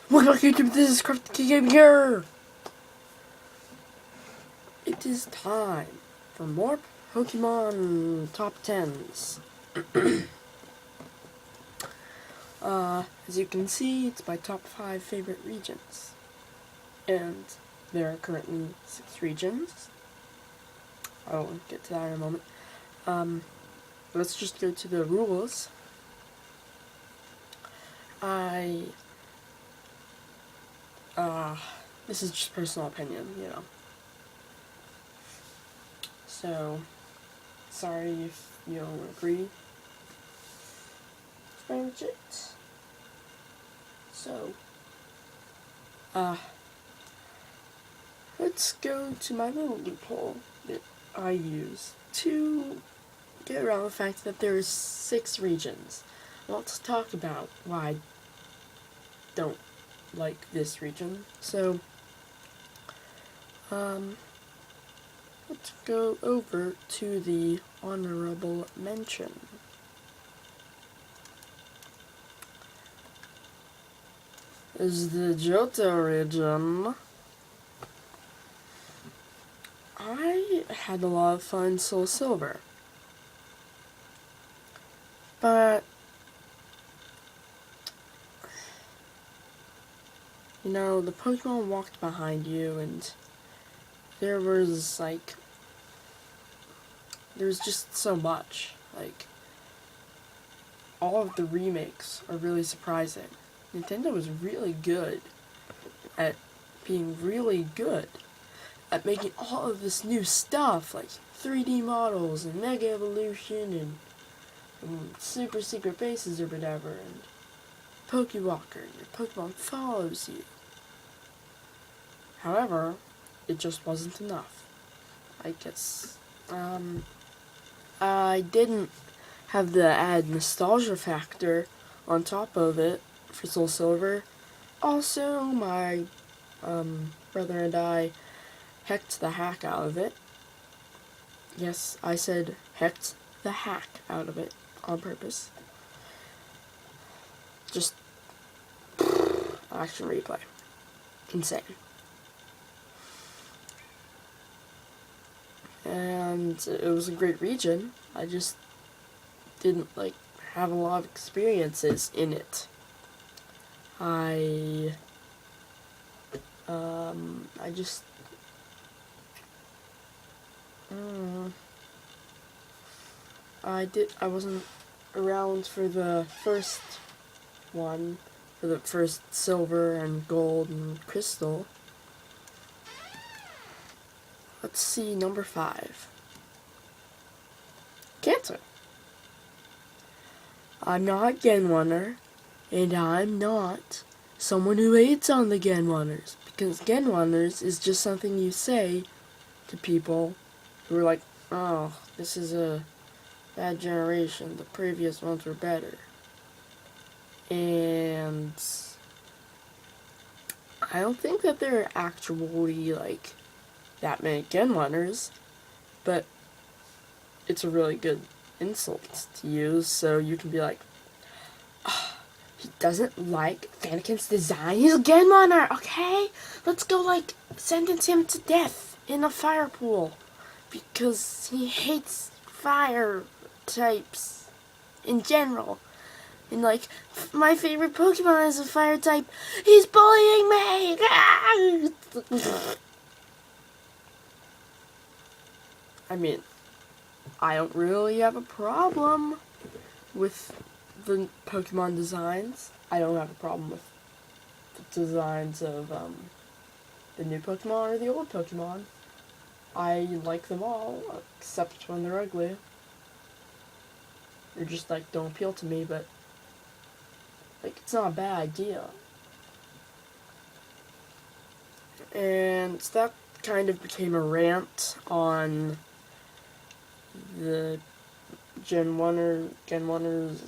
Welcome back to YouTube, this is Crafty Game here! It is time for more Pokemon Top 10s. As you can see, it's my top 5 favorite regions. And there are currently 6 regions. I'll get to that in a moment. Let's just go to the rules. This is just personal opinion, you know. So, sorry if you don't agree. That's pretty much it. So, let's go to my little loophole that I use to get around the fact that there's 6 regions. I want to talk about why I don't like this region. So, let's go over to the honorable mention. Is the Johto region. I had a lot of fun in Soul Silver, but you know, the Pokemon walked behind you and there was just so much. Like, all of the remakes are really surprising. Nintendo was really good at being really good at making all of this new stuff, like 3D models and Mega Evolution and Super Secret Bases or whatever, and Pokewalker, and your Pokemon follows you. However, it just wasn't enough. I guess, I didn't have the added nostalgia factor on top of it for Soul Silver. Also, my brother and I hecked the hack out of it. Yes, I said hecked the hack out of it on purpose. Just action replay. Insane. And it was a great region. I just didn't have a lot of experiences in it. I I wasn't around for the first one, for the first Silver and Gold and Crystal. Let's see, number 5. Cancer. I'm not Gen 1er, and I'm not someone who hates on the Gen 1ers, because Gen 1ers is just something you say to people who are like, oh, this is a bad generation, the previous ones were better. And I don't think that there are actually, that many Gen 1ers, but it's a really good insult to use, so you can be like, oh, he doesn't like Fennekin's design, he's a Gen 1er, okay? Let's go, sentence him to death in a fire pool, because he hates fire types in general. And my favorite Pokemon is a fire type. He's bullying me! I mean, I don't really have a problem with the Pokemon designs. I don't have a problem with the designs of the new Pokemon or the old Pokemon. I like them all, except when they're ugly. They're just don't appeal to me, but it's not a bad idea. And that kind of became a rant on the Gen 1ers,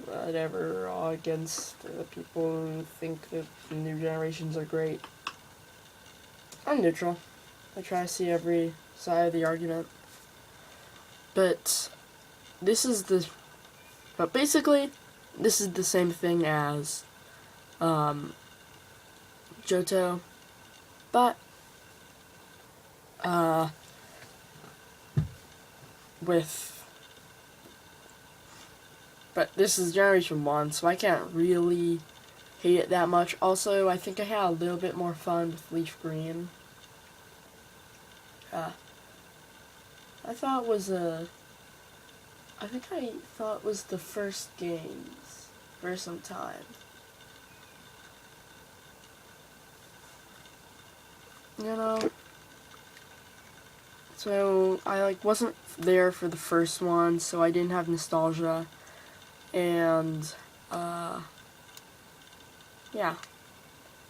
whatever, all against the people who think that the new generations are great. I'm neutral. I try to see every side of the argument. But basically, this is the same thing as Johto, but but this is Generation 1, so I can't really hate it that much. Also, I think I had a little bit more fun with Leaf Green. I thought it was the first games for some time. You know? So, I wasn't there for the first one, so I didn't have nostalgia. And, yeah.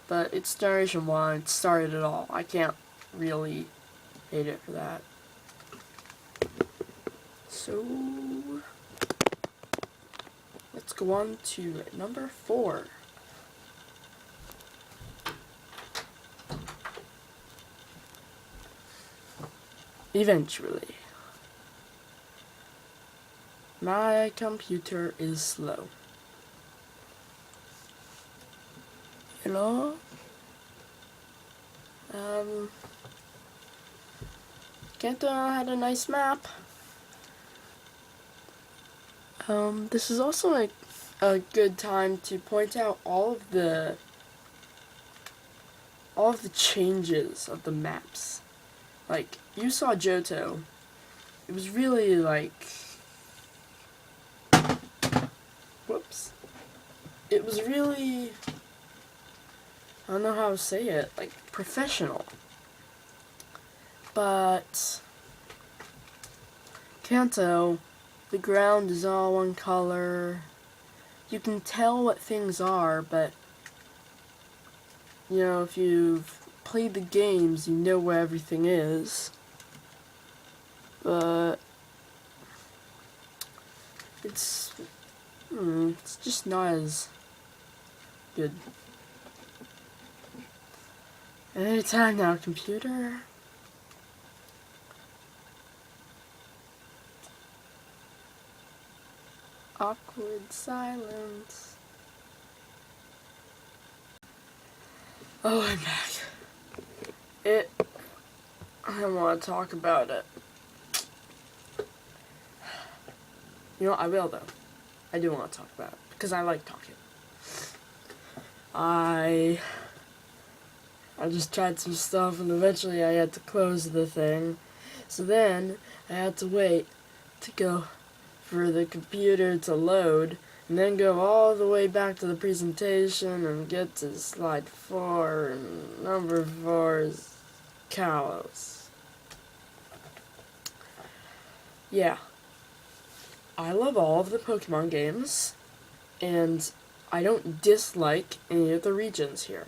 But it's Generation 1, it started it all. I can't really hate it for that. So, let's go on to number 4. Eventually. My computer is slow. Hello? Kanto had a nice map. This is also a good time to point out all of the changes of the maps. Like, you saw Johto. It was really whoops. It was really, I don't know how to say it, professional. But Kanto, the ground is all one color. You can tell what things are, but you know, if you've played the games, you know where everything is. But it's just not as good. Anytime now, computer. Awkward silence. Oh, I'm back. I don't want to talk about it. You know, I will though. I do want to talk about it because I like talking. I just tried some stuff and eventually I had to close the thing. So then I had to wait to go for the computer to load and then go all the way back to the presentation and get to slide 4, and number 4 is Kalos. Yeah. I love all of the Pokemon games, and I don't dislike any of the regions here.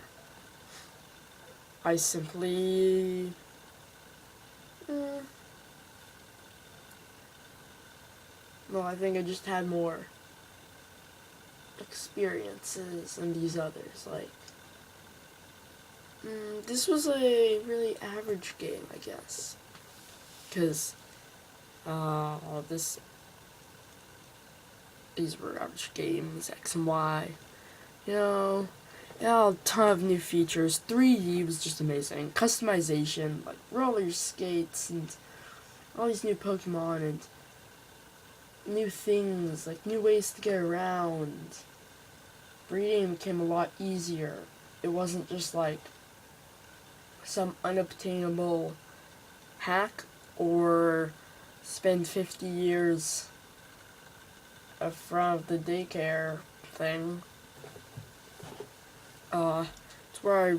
I simply... well, I think I just had more experiences than these others. This was a really average game, I guess. Because, these were average games, X and Y. You know, a ton of new features. 3D was just amazing. Customization, like roller skates, and all these new Pokemon, and new things, like new ways to get around. Breeding became a lot easier. It wasn't just like some unobtainable hack or spend 50 years in front of the daycare thing. It's where I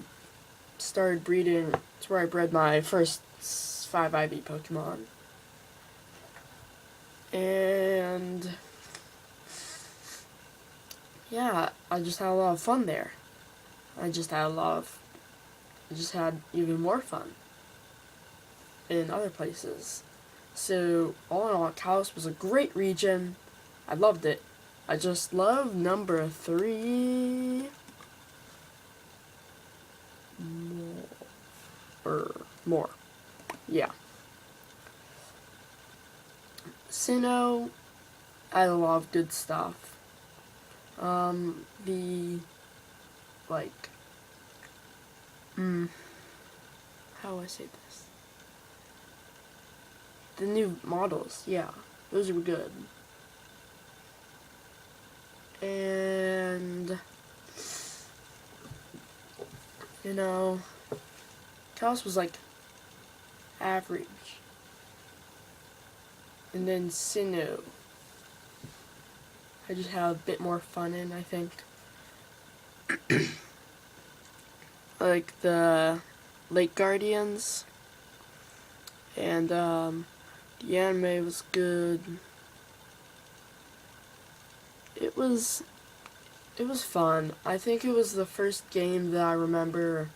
started breeding. It's where I bred my first 5 IV Pokemon. And yeah, I just had a lot of fun there. I just had even more fun in other places. So, all in all, Kalos was a great region. I loved it. I just love number 3 more. Yeah. Sinnoh had a lot of good stuff. The how do I say this? The new models, yeah, those were good. And you know, Chaos was like average. And then Sinnoh, I just had a bit more fun in, I think. Like the Lake Guardians, and the anime was good. It was fun. I think it was the first game that I remember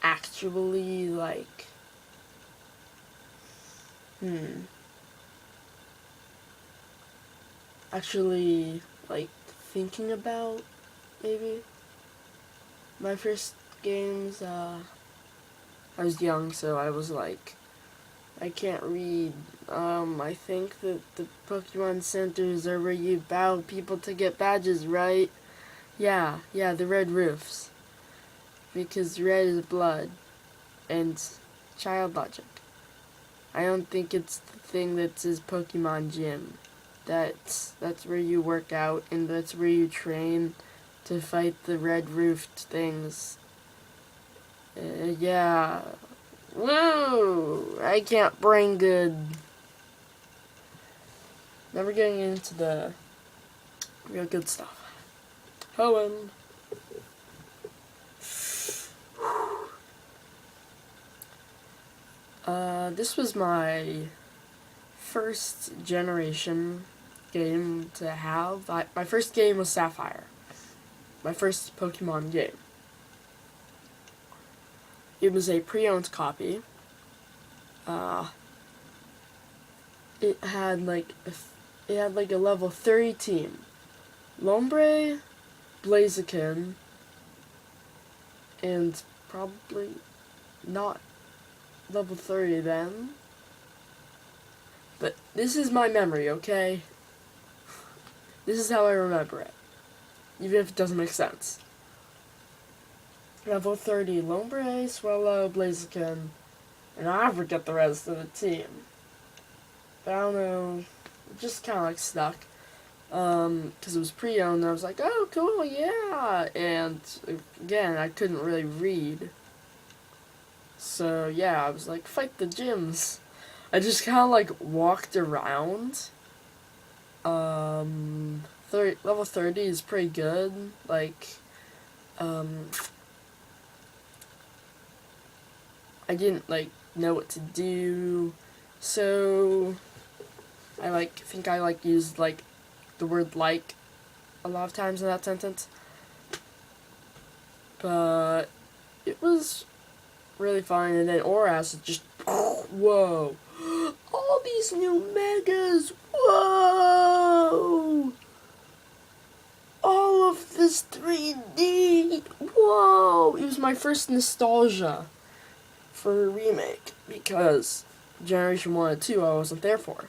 actually like actually like thinking about, maybe. My first games, I was young, so I was like, I can't read. I think that the Pokemon centers are where you battle people to get badges, right? Yeah, the red roofs. Because red is blood. And child logic. I don't think it's the thing that says Pokemon Gym. That's where you work out, and that's where you train to fight the red roofed things. Yeah. Woo! I can't brain good. Never getting into the real good stuff. Hoenn. This was my first generation game to have. My first game was Sapphire. My first Pokemon game. It was a pre-owned copy. It had like a level 30 team. Lombre, Blaziken, and probably not level 30 then. But this is my memory, okay? This is how I remember it. Even if it doesn't make sense. Level 30, Lombre, Swallow, Blaziken, and I forget the rest of the team. But I don't know, it just kind of like stuck. Because it was pre-owned, and I was like, oh, cool, yeah. And again, I couldn't really read. So yeah, I was like, fight the gyms. I just kind of like walked around. Level 30 is pretty good. Like, I didn't like know what to do, so I think I used like the word like a lot of times in that sentence. But it was really fun, and then Oras is just whoa. All these new megas, whoa! All of this 3D, whoa! It was my first nostalgia for a remake, because Generation 1 and 2 I wasn't there for.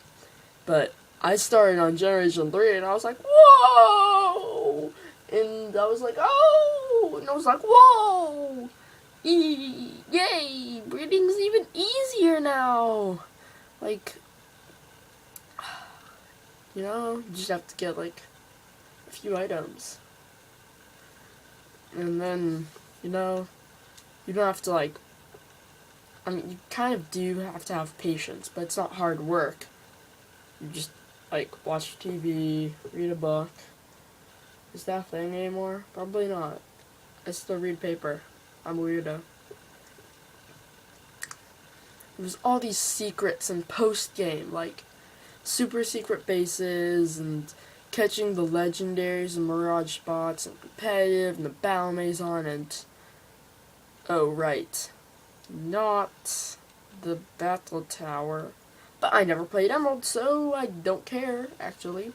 But I started on Generation 3, and I was like, whoa! And I was like, oh! And I was like, whoa! Yay! Breeding's even easier now! Like, you just have to get, like, a few items. And then, you don't have to, like, you kind of do have to have patience, but it's not hard work. You just, like, watch TV, read a book. Is that a thing anymore? Probably not. I still read paper. I'm a weirdo. There was all these secrets in post-game, like super secret bases and catching the legendaries and mirage spots and competitive and the battle maison and oh right, not the battle tower. But I never played Emerald, so I don't care, actually.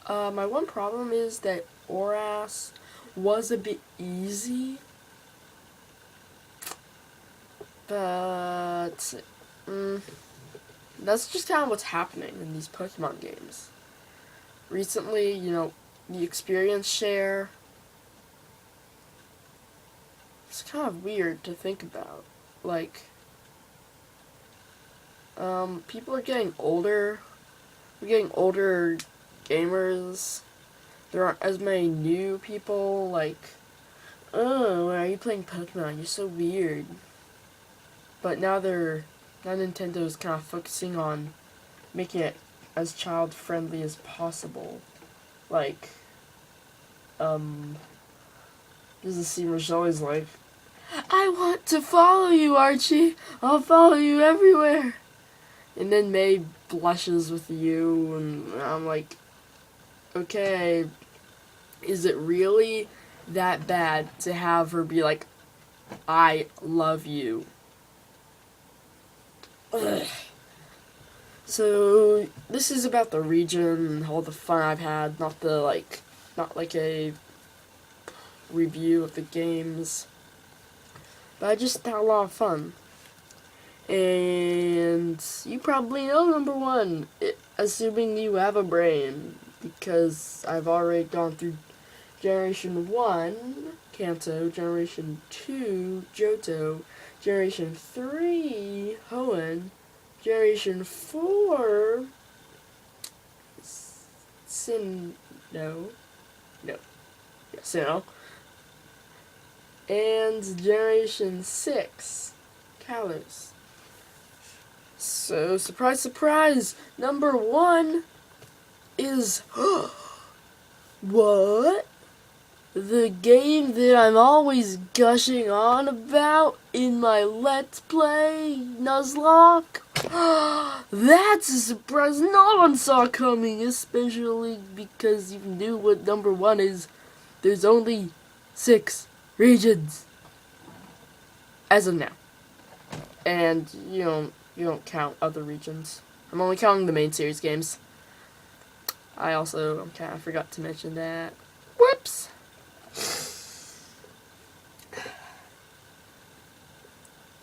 My one problem is that Oras was a bit easy, but that's just kind of what's happening in these Pokemon games. Recently, the experience share it's kind of weird to think about. Like, people are getting older. We're getting older gamers. There aren't as many new people. Like, oh, why are you playing Pokemon? You're so weird. But now Nintendo's kind of focusing on making it as child friendly as possible. Like, there's a scene where Shelly's like, I want to follow you, Archie. I'll follow you everywhere. And then May blushes with you, and I'm like, okay, is it really that bad to have her be like, I love you? Ugh. So this is about the region and all the fun I've had, not like a review of the games. But I just had a lot of fun. And you probably know number one, assuming you have a brain, because I've already gone through Generation 1, Kanto, Generation 2, Johto, Generation 3, Hoenn, Generation 4, Sinnoh, and Generation 6, Kalos. So, surprise, surprise, number one is, what? The game that I'm always gushing on about in my Let's Play, Nuzlocke? That's a surprise no one saw coming, especially because you knew what number one is. There's only 6 regions. As of now. And you don't count other regions. I'm only counting the main series games. I forgot to mention that. Whoops!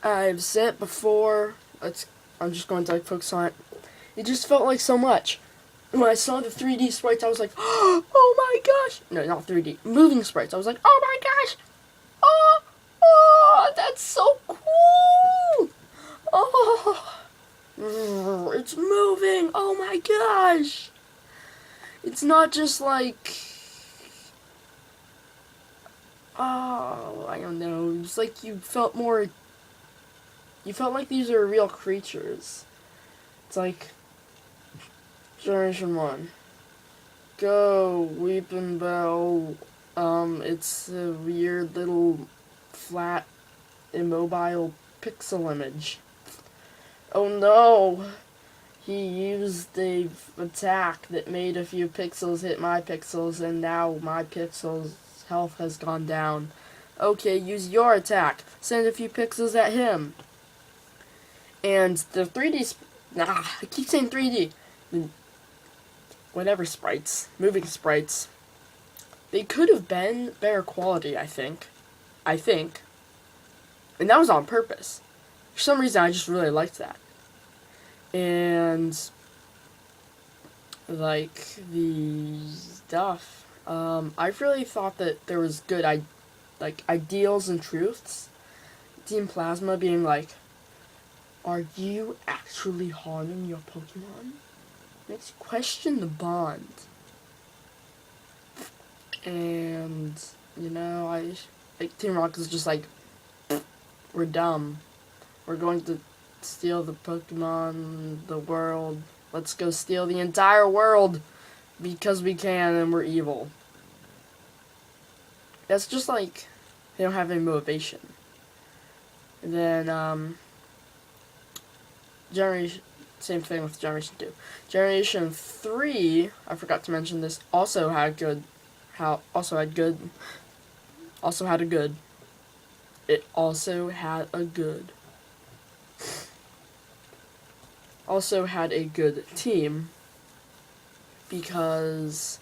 I've said it before. I'm just going to focus on it. It just felt like so much. When I saw the 3D sprites, I was like, oh my gosh! No, not 3D. Moving sprites. I was like, oh my gosh! Oh, that's so cool! Oh, it's moving! Oh my gosh! It's not just like, oh, I don't know. It's like you felt like these are real creatures. It's like Generation 1. Go, Weepin' Bell. It's a weird little flat, immobile pixel image. Oh no! He used a attack that made a few pixels hit my pixels, and now my pixels' health has gone down. Okay, use your attack. Send a few pixels at him. And the 3D... I keep saying 3D. Whatever sprites. Moving sprites. They could have been better quality, I think. And that was on purpose. For some reason, I just really liked that. And, like, the stuff. I really thought that there was good, ideals and truths. Team Plasma being like, are you actually harming your Pokemon? Makes you question the bond. And, Team Rocket is just like, we're dumb. We're going to steal the Pokemon, the world. Let's go steal the entire world because we can and we're evil. That's just like, they don't have any motivation. And then, same thing with Generation 2. Generation 3, I forgot to mention this, also had a good. It also had a good team, because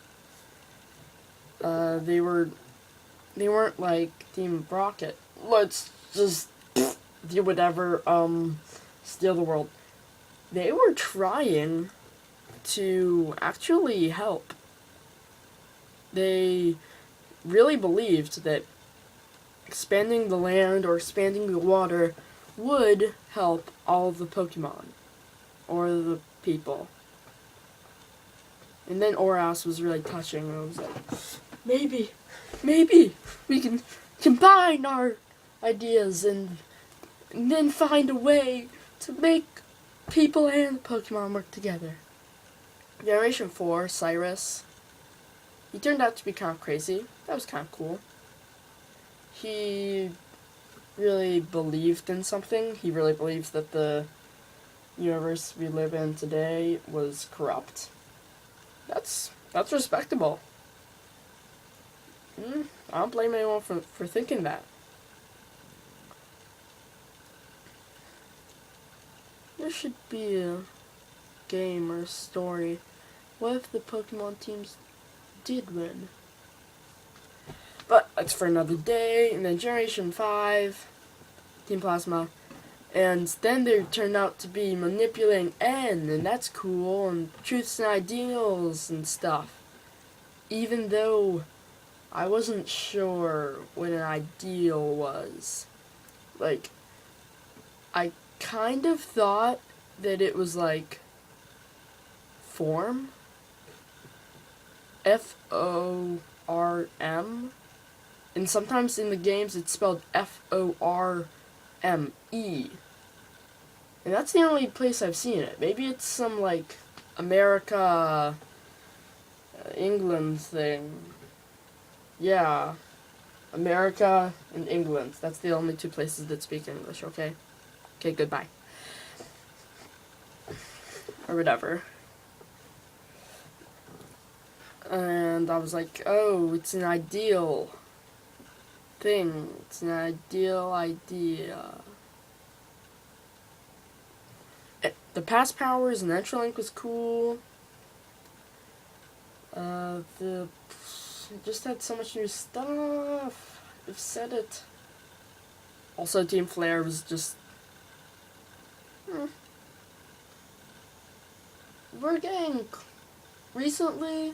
they weren't like Team Rocket. Let's just do whatever, steal the world. They were trying to actually help. They really believed that expanding the land or expanding the water would help all the Pokemon or the people. And then Oras was really touching, and I was like, maybe we can combine our ideas and then find a way to make people and Pokemon work together. Generation 4, Cyrus, he turned out to be kind of crazy. That was kind of cool. He really believed in something. He really believes that the universe we live in today was corrupt. That's respectable. I don't blame anyone for thinking that. There should be a game or a story. What if the Pokemon teams did win? But that's for another day. And then Generation 5, Team Plasma. And then they turned out to be manipulating N, and that's cool, and truths and ideals and stuff. Even though I wasn't sure what an ideal was. Like, I kind of thought that it was like form. Form. And sometimes in the games it's spelled Forme. And that's the only place I've seen it. Maybe it's some, like, America, England thing. Yeah. America and England. That's the only two places that speak English, okay? Okay, goodbye. Or whatever. And I was like, oh, it's an ideal thing. It's an ideal idea. The past powers and Entralink was cool. It just had so much new stuff. I've said it. Also, Team Flare was just... We're getting... Recently,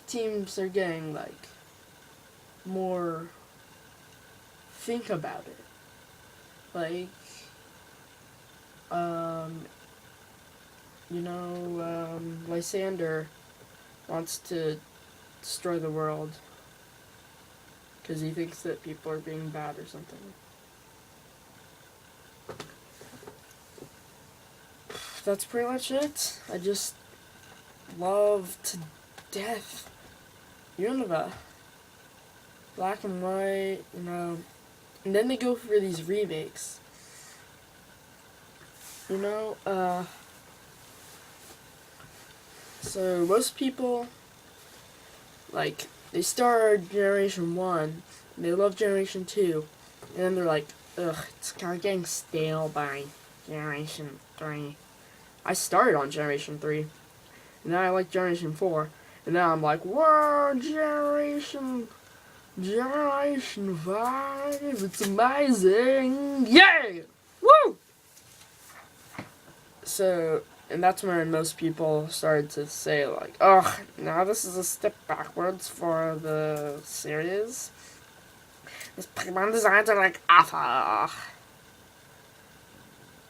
teams are getting, like, more... Think about it. Like... Lysander wants to destroy the world because he thinks that people are being bad or something. That's pretty much it. I just love to death Unova. Black and white, and then they go for these remakes. So most people, like, they start Generation 1, and they love Generation 2, and then they're like, ugh, it's kind of getting stale by Generation 3. I started on Generation 3, and then I like Generation 4, and now I'm like, whoa, Generation 5, it's amazing, yay, woo! So, and that's when most people started to say, like, ugh, now this is a step backwards for the series. These Pokemon designs are, like, awful.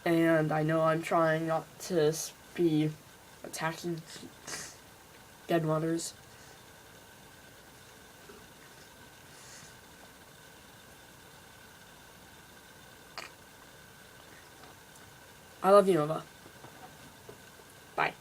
And I know I'm trying not to be attacking Dead Waters. I love you, Nova. Bye.